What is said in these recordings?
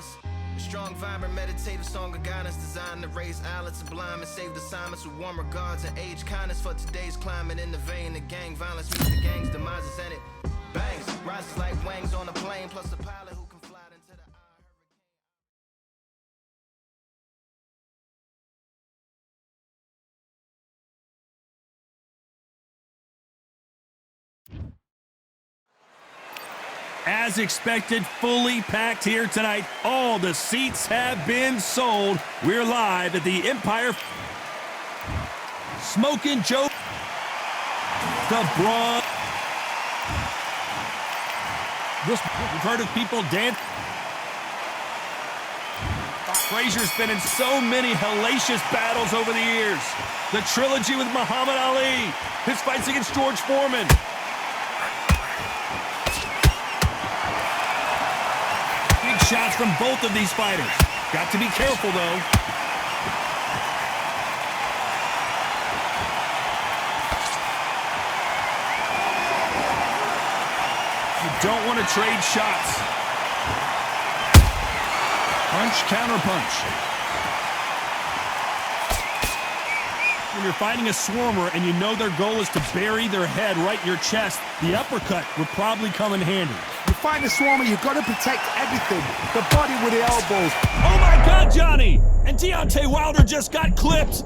honest. A strong, vibrant, meditative song of guidance designed to raise islands sublime and save the assignments with warm regards and age kindness for today's climate. In the vein of gang violence meets the gang's demises and it bangs, rises like wings on a plane, plus a pilot who can fly into the As expected, fully packed here tonight. All the seats have been sold. We're live at the Empire. Smoking Joe. The Braun. We've heard of people dance. Frazier's been in so many hellacious battles over the years. The trilogy with Muhammad Ali. His fights against George Foreman. Shots from both of these fighters. Got to be careful, though. You don't want to trade shots. Punch, counter punch. When you're fighting a swarmer and you know their goal is to bury their head right in your chest, the uppercut would probably come in handy. You fight a swarmer, you've got to protect everything. The body with the elbows. Oh my God, Johnny! And Deontay Wilder just got clipped.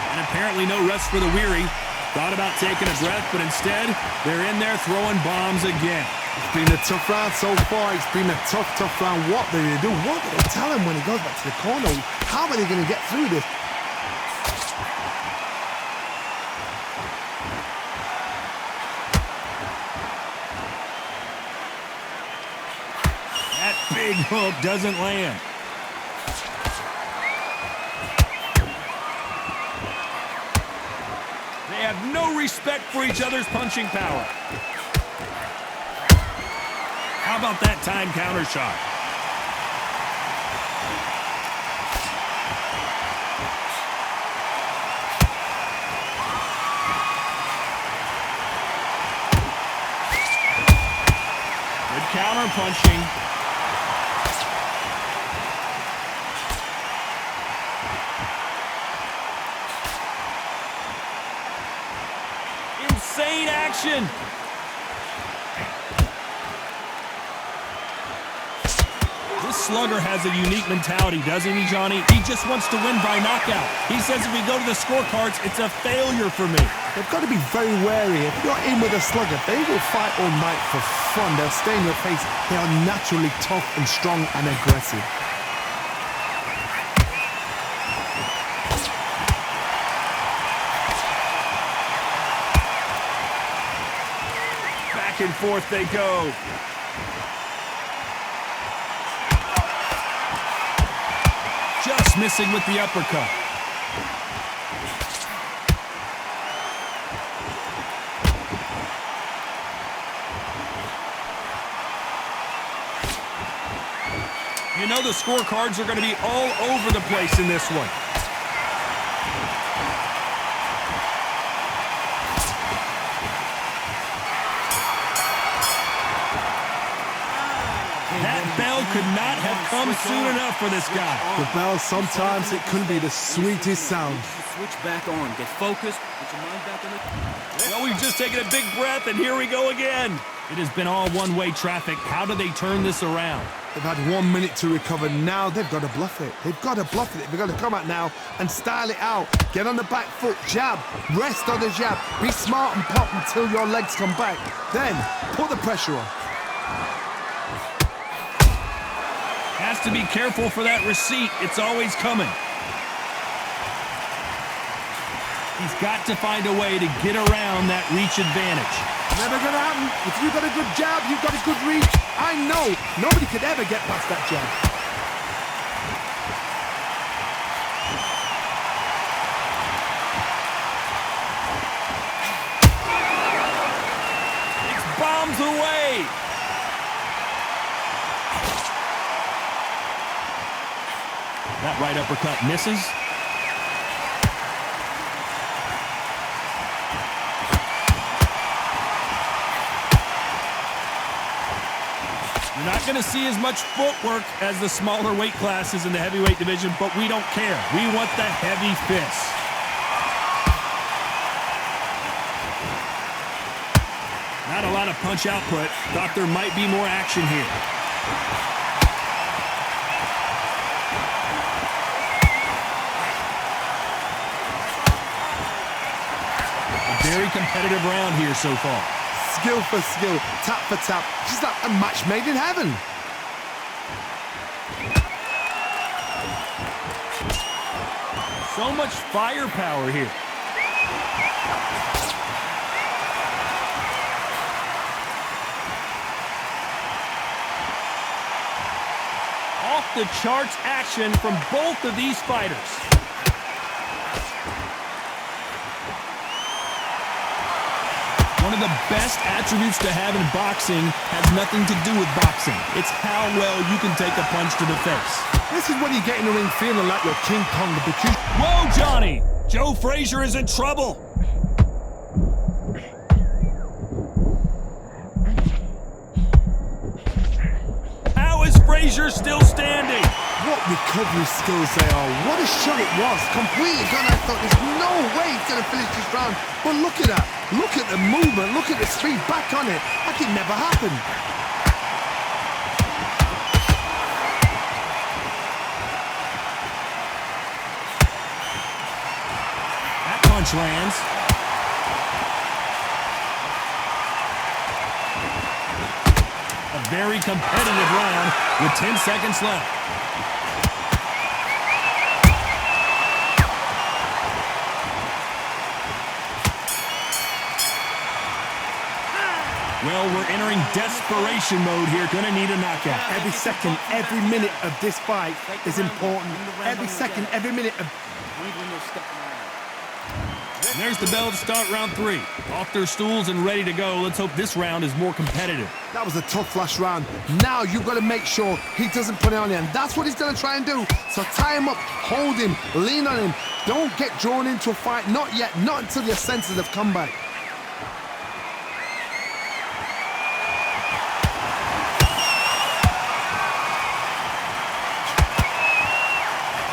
And apparently no rest for the weary. Thought about taking a breath, but instead, they're in there throwing bombs again. It's been a tough round so far. It's been a tough round. What do they do? What do they tell him when he goes back to the corner? How are they going to get through this? That big hook doesn't land. They have no respect for each other's punching power. How about that time counter shot? Good counter punching. Insane action. This slugger has a unique mentality, doesn't he, Johnny? He just wants to win by knockout. He says if we go to the scorecards, it's a failure for me. They've got to be very wary. If you're in with a slugger, they will fight all night for fun. They'll stay in your face. They are naturally tough and strong and aggressive. Back and forth they go. Just missing with the uppercut. You know the scorecards are going to be all over the place in this one. Could not have come soon enough for this guy. The bell, sometimes it can be the sweetest sound. Switch back on. Get focused. Put your mind back on it. Well, we've just taken a big breath, and here we go again. It has been all one-way traffic. How do they turn this around? They've had 1 minute to recover. Now they've got to bluff it. They've got to bluff it. They've got to come out now and style it out. Get on the back foot, jab, rest on the jab. Be smart and pop until your legs come back. Then put the pressure on. Has to be careful for that receipt. It's always coming. He's got to find a way to get around that reach advantage. Never gonna happen. If you've got a good jab, you've got a good reach. I know nobody could ever get past that jab. It's bombs away. That right uppercut misses. You're not going to see as much footwork as the smaller weight classes in the heavyweight division, but we don't care. We want the heavy fists. Not a lot of punch output. Thought there might be more action here. A very competitive round here so far. Skill for skill, tap for tap. Just like a match made in heaven. So much firepower here. Off the charts action from both of these fighters. One of the best attributes to have in boxing has nothing to do with boxing. It's how well you can take a punch to the face. This is when you get in the ring feeling like you're King Kong, because... Whoa, Johnny! Joe Frazier is in trouble. How is Frazier still standing? What recovery skills they are. What a shot it was. Completely gone. I thought there's no way he's going to finish this round. But look at that. Look at the movement. Look at the speed. Back on it. Like it never happened. That punch lands. A very competitive round with 10 seconds left. Well, we're entering desperation mode here. Gonna need a knockout. Every second, every minute of this fight is important. Every second, every minute of... And there's the bell to start round 3. Off their stools and ready to go. Let's hope this round is more competitive. That was a tough last round. Now you've got to make sure he doesn't put it on you. And that's what he's going to try and do. So tie him up, hold him, lean on him. Don't get drawn into a fight. Not yet. Not until your senses have come back.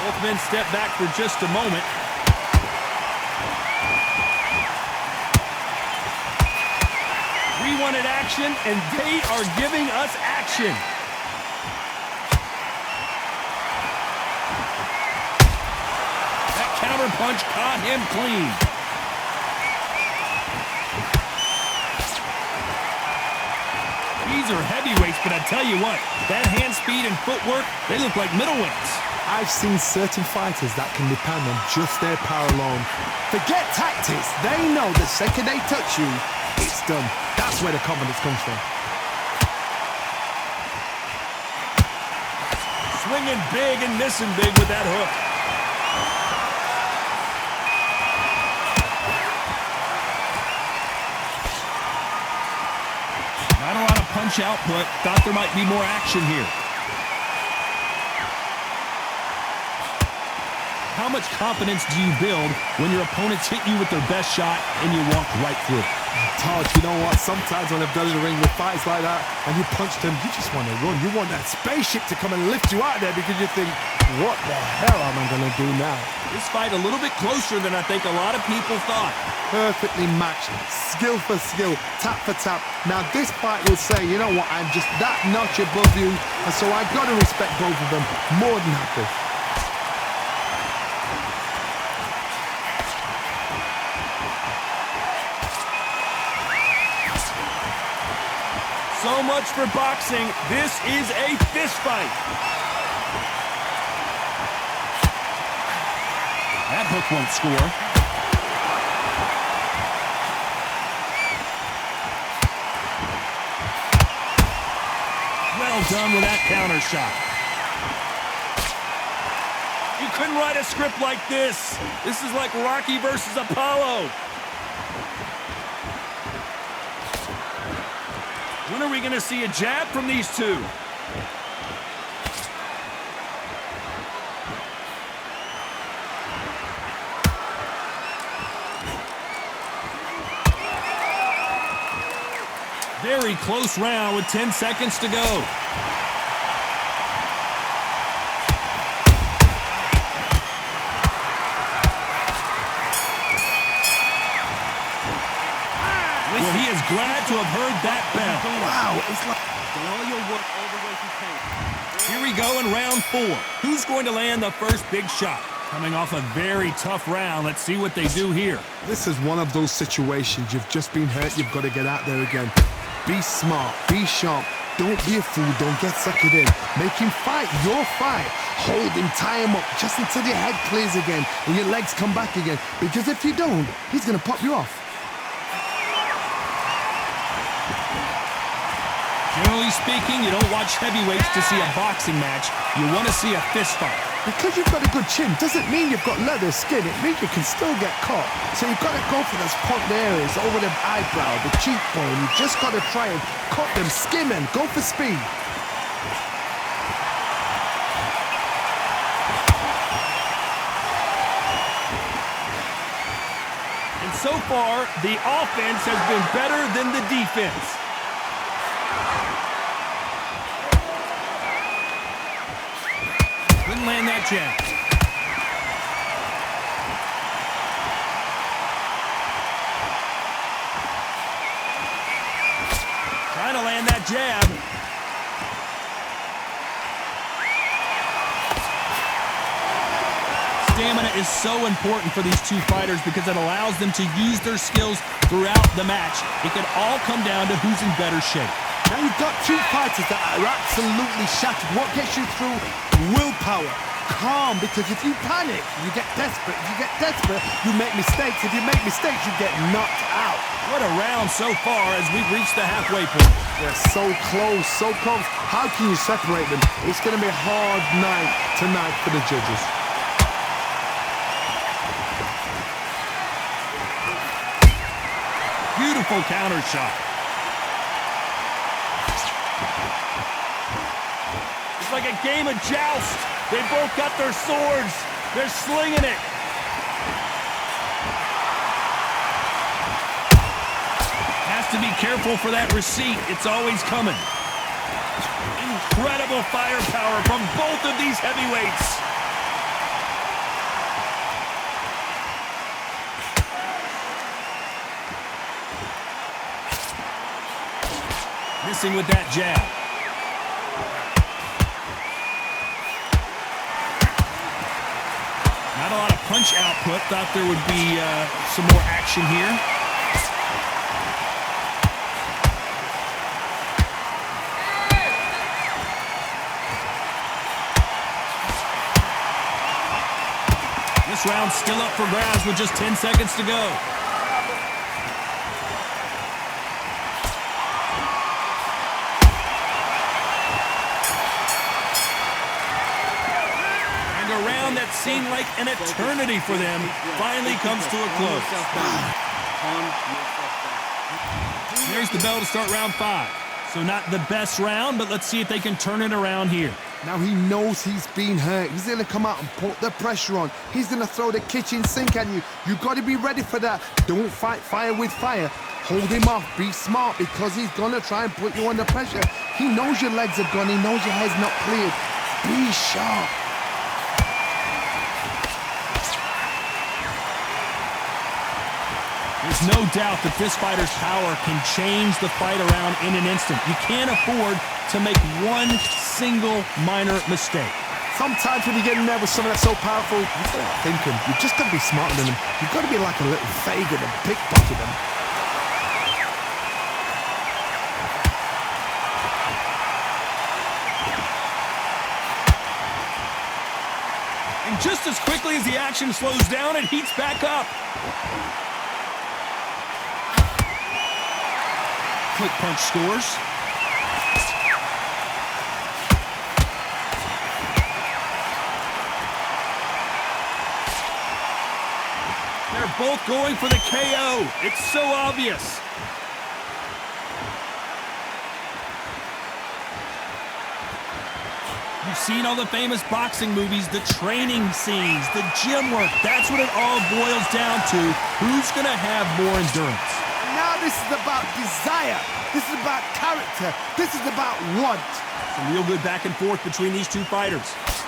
Both men step back for just a moment. We wanted action, and they are giving us action. That counter punch caught him clean. These are heavyweights, but I tell you what, that hand speed and footwork, they look like middleweights. I've seen certain fighters that can depend on just their power alone. Forget tactics. They know the second they touch you, it's done. That's where the confidence comes from. Swinging big and missing big with that hook. Not a lot of punch output. Thought there might be more action here. How much confidence do you build when your opponents hit you with their best shot and you walk right through it? Todd, you know what? Sometimes when I've done in the ring with fights like that and you punch them, you just want to run. You want that spaceship to come and lift you out of there because you think, what the hell am I going to do now? This fight a little bit closer than I think a lot of people thought. Perfectly matched, skill for skill, tap for tap. Now this fight will say, you know what, I'm just that notch above you, and so I've got to respect both of them more than happy. So much for boxing. This is a fist fight. That hook won't score. Well done with that counter shot. You couldn't write a script like this. This is like Rocky versus Apollo. When are we going to see a jab from these two? Very close round with 10 seconds to go. Well, he is glad to have heard that bell. Wow, it's like... All your work all the way to paint. Here we go in round 4. Who's going to land the first big shot? Coming off a very tough round. Let's see what they do here. This is one of those situations. You've just been hurt. You've got to get out there again. Be smart. Be sharp. Don't be a fool. Don't get suckered in. Make him fight your fight. Hold him, tie him up just until your head clears again and your legs come back again. Because if you don't, he's going to pop you off. Generally speaking, you don't watch heavyweights to see a boxing match. You want to see a fist fight. Because you've got a good chin doesn't mean you've got leather skin. It means you can still get caught. So you've got to go for those pop areas over the eyebrow, the cheekbone. You just got to try and cut them, skim them, go for speed. And so far, the offense has been better than the defense. Couldn't land that jab. Trying to land that jab. Stamina is so important for these two fighters because it allows them to use their skills throughout the match. It can all come down to who's in better shape. Now you've got two fighters that are absolutely shattered. What gets you through? Willpower. Calm, because if you panic, you get desperate. If you get desperate, you make mistakes. If you make mistakes, you get knocked out. What a round so far as we've reached the halfway point. They're so close, so close. How can you separate them? It's going to be a hard night tonight for the judges. Beautiful counter shot. It's like a game of joust. They both got their swords. They're slinging it. Has to be careful for that receipt. It's always coming. Incredible firepower from both of these heavyweights. Missing with that jab. Not a lot of punch output. Thought there would be some more action here. This round's still up for grabs with just 10 seconds to go. That seemed like an eternity for them finally comes to a close. There's the bell to start round 5. So not the best round, but let's see if they can turn it around here. Now he knows he's been hurt. He's going to come out and put the pressure on. He's going to throw the kitchen sink at you. You've got to be ready for that. Don't fight fire with fire. Hold him off. Be smart because he's going to try and put you under pressure. He knows your legs are gone. He knows your head's not cleared. Be sharp. There's no doubt that this fighter's power can change the fight around in an instant. You can't afford to make one single minor mistake. Sometimes when you get in there with someone that's so powerful, you start thinking, you've just got to be smarter than them. You've got to be like a little faggot and pickpocket them. And just as quickly as the action slows down, it heats back up. Quick punch scores. They're both going for the KO. It's so obvious. You've seen all the famous boxing movies, the training scenes, the gym work. That's what it all boils down to. Who's going to have more endurance? Now this is about desire. This is about character. This is about want. Some real good back and forth between these two fighters.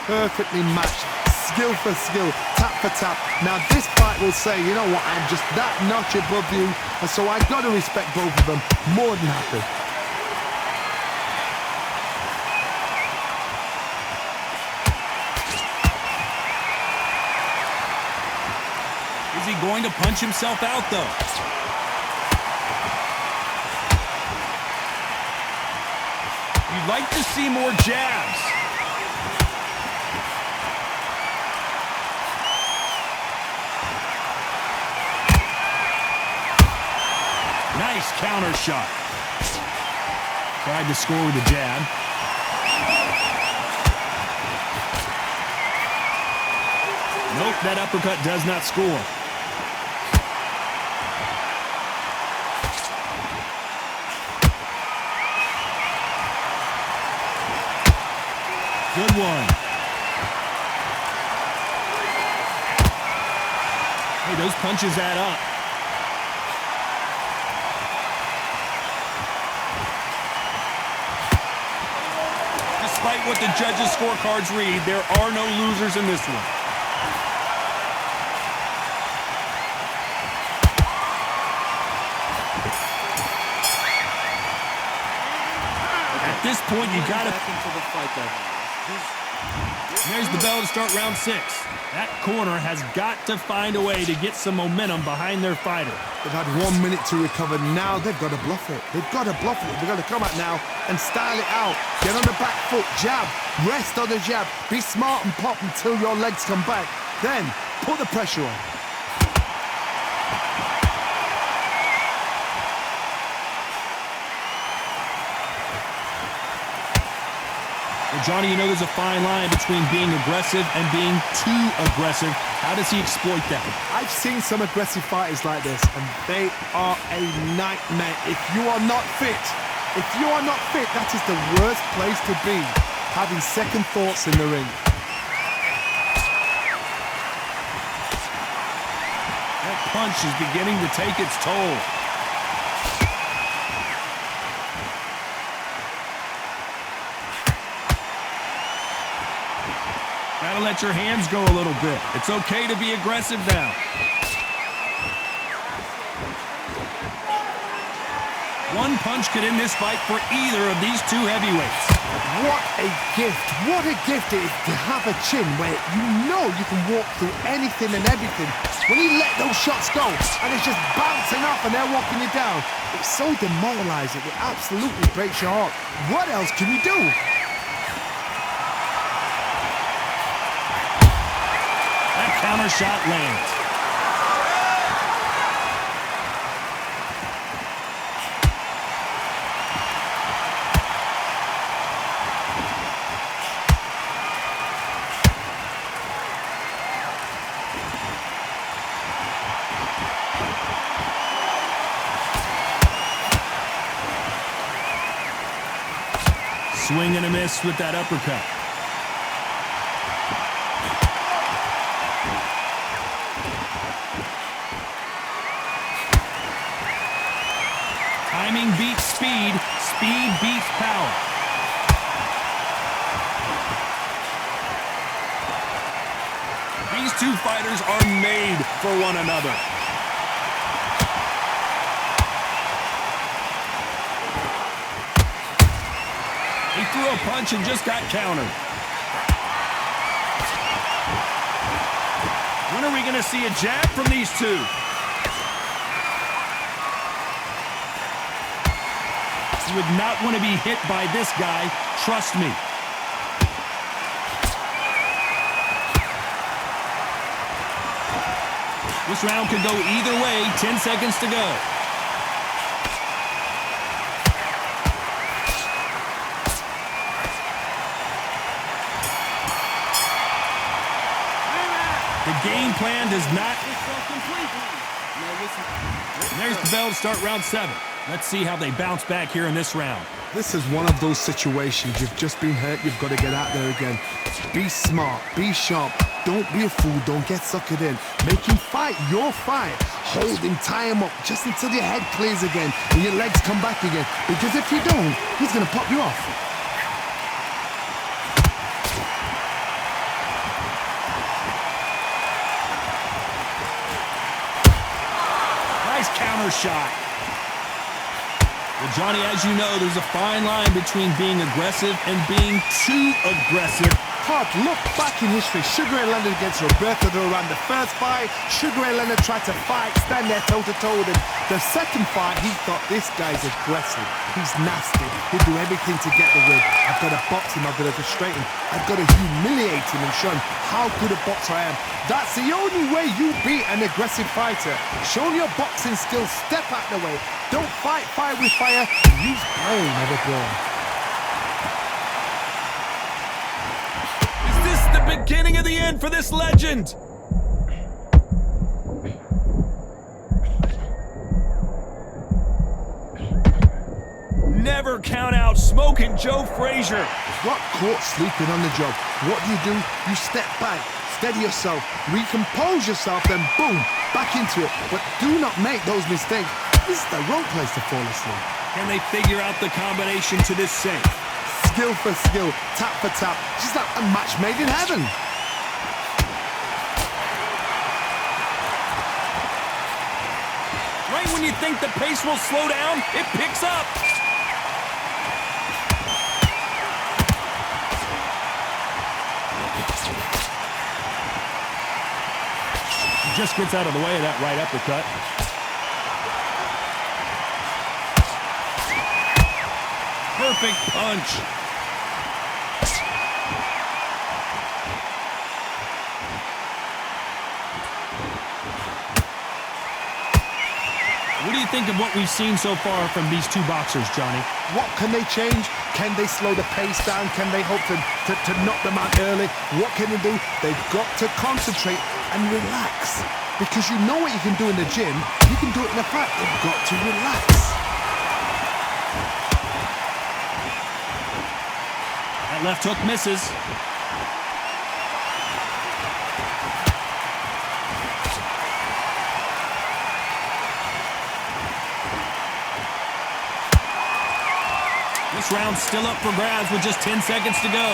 Perfectly matched. Skill for skill, tap for tap. Now this fight will say, you know what, I'm just that notch above you, and so I got to respect both of them more than happy. Is he going to punch himself out, though? You'd like to see more jabs. Nice counter shot. Tried to score with a jab. Nope, that uppercut does not score. Good one. Hey, those punches add up. Despite what the judges' scorecards read, there are no losers in this one. At this point, you got to... There's the bell to start round 6. That corner has got to find a way to get some momentum behind their fighter. They've had 1 minute to recover. Now they've got to bluff it. They've got to bluff it. They've got to come out now and style it out. Get on the back foot, jab, rest on the jab. Be smart and pop until your legs come back. Then put the pressure on. Well, Johnny, you know there's a fine line between being aggressive and being too aggressive. How does he exploit that? I've seen some aggressive fighters like this, and they are a nightmare. If you are not fit, that is the worst place to be, having second thoughts in the ring. That punch is beginning to take its toll. Gotta let your hands go a little bit. It's okay to be aggressive now. One punch could end this fight for either of these two heavyweights. What a gift. What a gift it is to have a chin where you know you can walk through anything and everything. When you let those shots go and it's just bouncing off and they're walking you down, it's so demoralizing. It absolutely breaks your heart. What else can you do? Counter shot lands. Swing and a miss with that uppercut. Timing beats speed, speed beats power. These two fighters are made for one another. He threw a punch and just got countered. When are we going to see a jab from these two? You would not want to be hit by this guy, trust me. This round could go either way, 10 seconds to go. The game plan does not... There's the bell to start round 7. Let's see how they bounce back here in this round. This is one of those situations. You've just been hurt. You've got to get out there again. Be smart. Be sharp. Don't be a fool. Don't get suckered in. Make him fight your fight. Hold him, tie him up just until your head clears again and your legs come back again. Because if you don't, he's going to pop you off. Nice counter shot. Well, Johnny, as you know, there's a fine line between being aggressive and being too aggressive. Todd, look back in history. Sugar Ray Leonard against Roberto Duran. The first fight, Sugar Ray Leonard tried to fight, stand there toe-to-toe with him. The second fight, he thought, this guy's aggressive. He's nasty. He'll do everything to get the win. I've got to box him. I've got to frustrate him. I've got to humiliate him and show him how good a boxer I am. That's the only way you beat an aggressive fighter. Show your boxing skills. Step out the way. Don't fight fire with fire. Use brain, never brawn. The beginning of the end for this legend. Never count out Smoking Joe Frazier. Got caught sleeping on the job. What do? You step back, steady yourself, recompose yourself, then boom, back into it. But do not make those mistakes. This is the wrong place to fall asleep. Can they figure out the combination to this safe? Skill for skill, tap for tap, just like a match made in heaven. Right when you think the pace will slow down, it picks up. He just gets out of the way of that right uppercut. Perfect punch. What do you think of what we've seen so far from these two boxers, Johnny? What can they change? Can they slow the pace down? Can they hope to knock them out early? What can they do? They've got to concentrate and relax. Because you know what you can do in the gym, you can do it in the fight. They've got to relax. That left hook misses. This round's still up for grabs with just 10 seconds to go.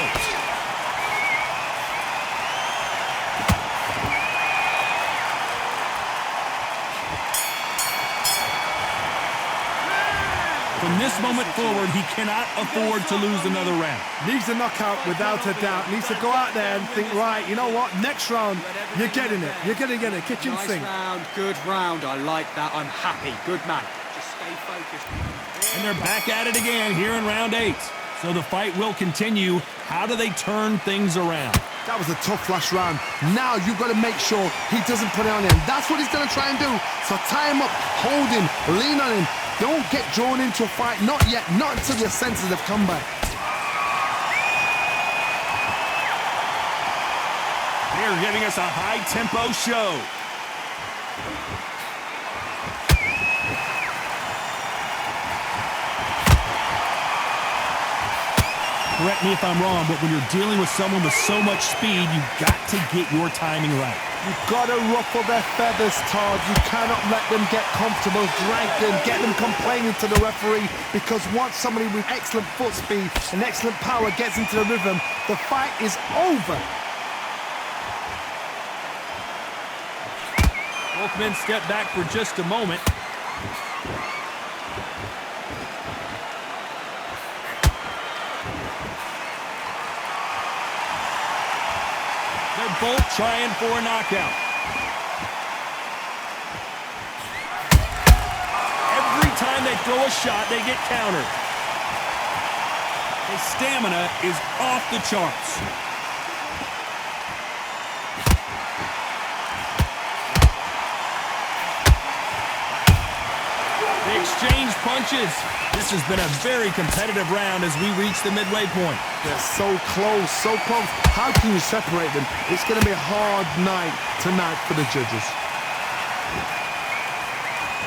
From this moment forward, he cannot afford to lose another round. Needs a knockout without a doubt. Needs to go out there and think, right, you know what? Next round, you're getting it. You're going to get it. Kitchen Nice sink. round, good round. I like that. I'm happy. Good man. Just stay focused. And they're back at it again here in round 8. So the fight will continue. How do they turn things around? That was a tough last round. Now you've got to make sure he doesn't put it on him. That's what he's going to try and do. So tie him up, hold him, lean on him. Don't get drawn into a fight. Not yet. Not until your senses have come back. They're giving us a high-tempo show. Correct me if I'm wrong, but when you're dealing with someone with so much speed, you've got to get your timing right. You've got to ruffle their feathers, Todd. You cannot let them get comfortable, drag them, get them complaining to the referee, because once somebody with excellent foot speed and excellent power gets into the rhythm, the fight is over. Both men step back for just a moment. They're both trying for a knockout. Every time they throw a shot, they get countered. His stamina is off the charts. They exchange punches. This has been a very competitive round as we reach the midway point. They're so close, so close. How can you separate them? It's going to be a hard night tonight for the judges.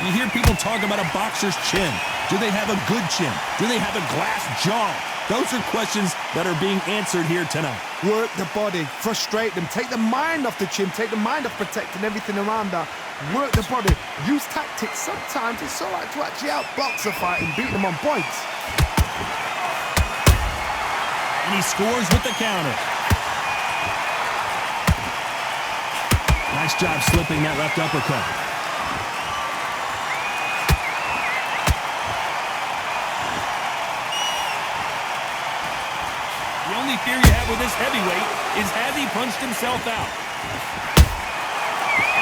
You hear people talk about a boxer's chin. Do they have a good chin? Do they have a glass jaw? Those are questions that are being answered here tonight. Work the body, frustrate them, take the mind off the chin, take the mind off protecting everything around her. Work the body, use tactics. Sometimes it's all right to actually outbox a fight and beat them on points. And he scores with the counter. Nice job slipping that left uppercut. The only fear you have with this heavyweight is has he punched himself out?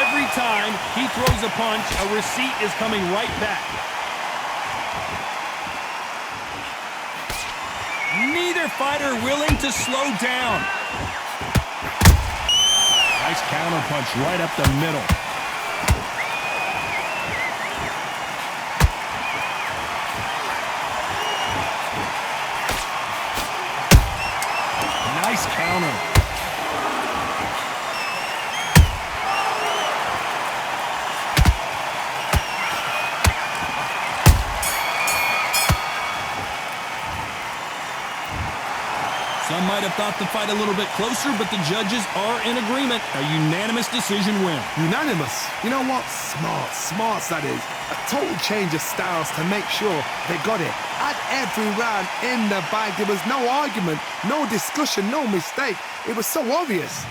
Every time he throws a punch, a receipt is coming right back. Neither fighter willing to slow down. Nice counter punch right up the middle. Nice counter. Some might have thought the fight a little bit closer, but the judges are in agreement. A unanimous decision win. Unanimous. You know what? Smarts that is. A total change of styles to make sure they got it. At every round in the bag, there was no argument, no discussion, no mistake. It was so obvious.